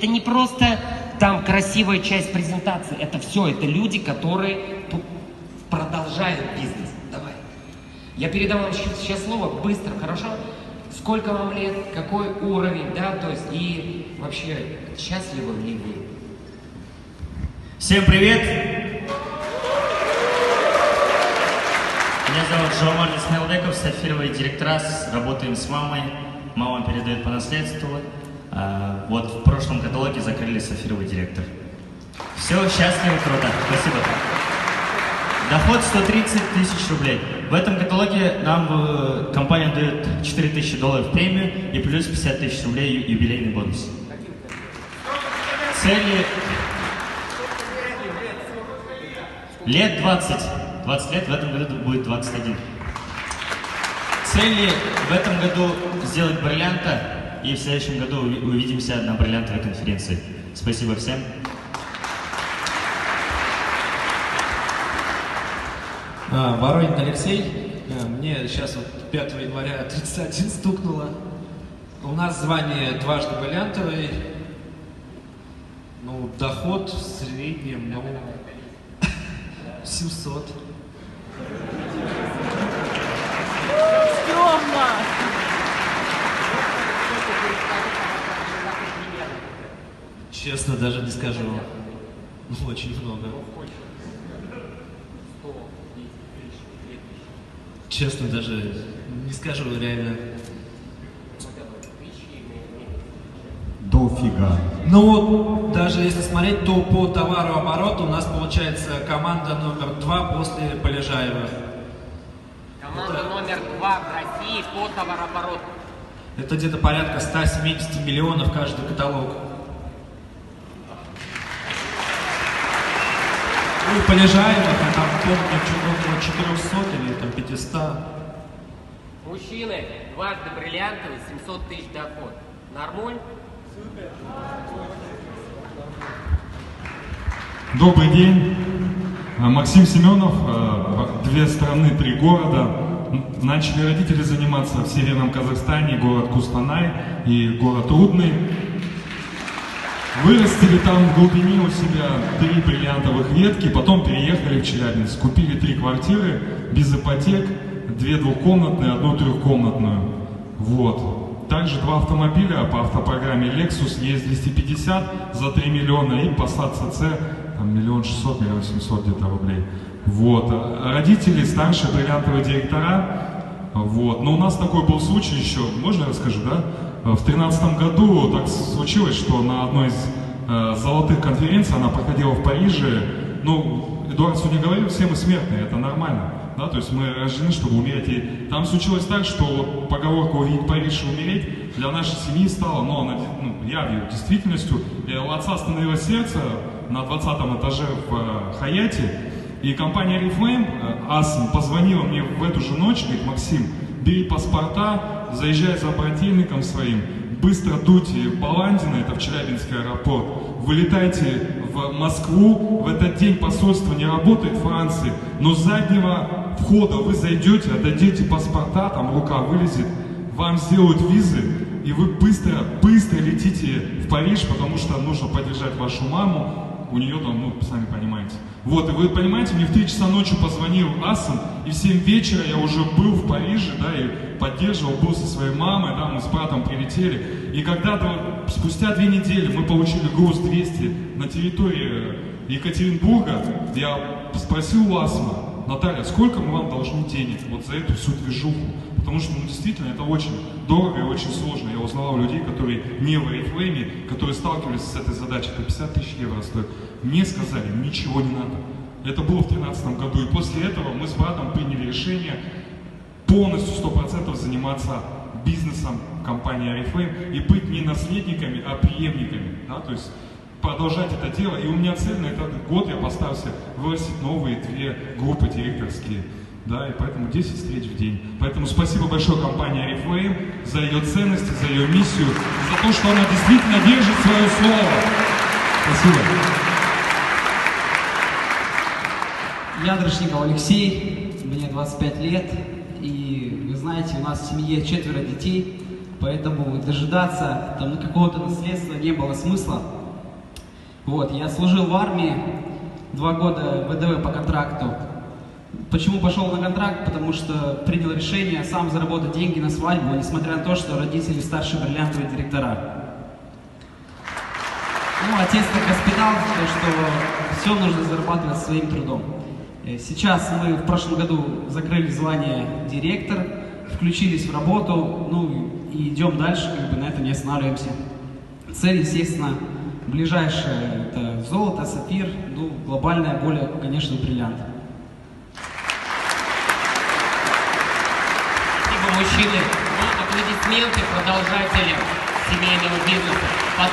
это не просто там красивая часть презентации, это все, это люди, которые тут продолжают бизнес. Давай. Я передам вам сейчас слово быстро, хорошо? Сколько вам лет, какой уровень, да, то есть и вообще счастливы ли вы? Всем привет! Меня зовут Жомар Исмаилбеков, сапфировые директора, работаем с мамой. Мама передает по наследству. Вот в прошлом каталоге закрыли сапфировый директор. Все, счастливо, круто. Спасибо. Доход 130 тысяч рублей. В этом каталоге нам компания дает 4 тысячи долларов премию и плюс 50 тысяч рублей юбилейный бонус. Цели... Лет 20. 20 лет, в этом году будет 21. Цели в этом году сделать бриллианта, и в следующем году увидимся на бриллиантовой конференции. Спасибо всем. Воронин Алексей. Мне сейчас вот 5 января 31 стукнуло. У нас звание дважды бриллиантовый. Ну, доход в среднем, 700. Стрёмно! Честно, даже не скажу. Очень много. Честно, даже не скажу, реально. Дофига. Ну, даже если смотреть, то по товарообороту у нас получается команда номер 2 после Полежаева. Команда номер 2 в России по товарообороту. Это где-то порядка 170 миллионов каждый каталог. Ну и Полежаева, я там помню, что-то около 400 или там 500. Мужчины, дважды бриллиантовый, 700 тысяч доход. Нормуль? Добрый день. Максим Семенов, 2 страны, 3 города. Начали родители заниматься в Северном Казахстане, город Кустанай и город Рудный. Вырастили там в глубине у себя 3 бриллиантовых ветки, потом переехали в Челябинск. Купили 3 квартиры без ипотек, 2 двухкомнатные, 1 трехкомнатную. Вот. Также 2 автомобиля по автопрограмме Lexus ES250 за 3 миллиона и Passat CC, там 1 600 000, 1 700 000 где-то рублей. Вот. Родители старшие бриллиантовые директора. Вот. Но у нас такой был случай еще, можно я расскажу, да? В 2013 году так случилось, что на одной из золотых конференций, она проходила в Париже. Ну, Эдуард сегодня говорил, все мы смертные, это нормально. Да, то есть мы рождены, чтобы умереть. И там случилось так, что вот поговорка «увидеть Париж и умереть» для нашей семьи стала, явью, действительностью. И у отца остановилось сердце на 20-м этаже в Хаяте. И компания Oriflame, АСМ, позвонила мне в эту же ночь, говорит: Максим, бери паспорта, заезжай за брательником своим, быстро дуйте в Баландино, это в Челябинский аэропорт, вылетайте в Москву, в этот день посольство не работает в Франции, но с заднего входа вы зайдете, отдадите паспорта, там рука вылезет, вам сделают визы, и вы быстро летите в Париж, потому что нужно поддержать вашу маму. У нее там, сами понимаете. Вот, и вы понимаете, мне в 3 часа ночи позвонил Асан, и в 7 вечера я уже был в Париже, да, и поддерживал, был со своей мамой, да, мы с братом прилетели. И когда-то, спустя 2 недели, мы получили груз 200 на территории Екатеринбурга, я спросил у Асма: Наталья, сколько мы вам должны денег вот за эту всю движуху? Потому что, действительно, это очень дорого и очень сложно. Я узнавал людей, которые не в Oriflame, которые сталкивались с этой задачей, это 50 тысяч евро стоит. Мне сказали: ничего не надо. Это было в 2013 году. И после этого мы с братом приняли решение полностью 100% заниматься бизнесом компании Oriflame и быть не наследниками, а преемниками. Да? То есть продолжать это дело. И у меня цель на этот год, я поставил себе вырастить новые 2 группы директорские. Да, и поэтому 10 встреч в день. Поэтому спасибо большое компании Oriflame за ее ценности, за ее миссию, за то, что она действительно держит свое слово. Спасибо. Ядрышников Алексей, мне 25 лет, и вы знаете, у нас в семье 4 детей. поэтому дожидаться там какого-то наследства не было смысла. Вот, я служил в армии 2 года ВДВ по контракту. Почему пошел на контракт? Потому что принял решение сам заработать деньги на свадьбу, несмотря на то, что родители старшие бриллиантовые директора. Ну, отец так воспитал, что все нужно зарабатывать своим трудом. Сейчас мы в прошлом году закрыли звание директор, включились в работу, ну и идем дальше, как бы на этом не останавливаемся. Цель, естественно, ближайшая — это золото, сапфир, ну, глобальная более, конечно, бриллиант. Спасибо, мужчины. Ну, аплодисменты продолжателям семейного бизнеса. Потом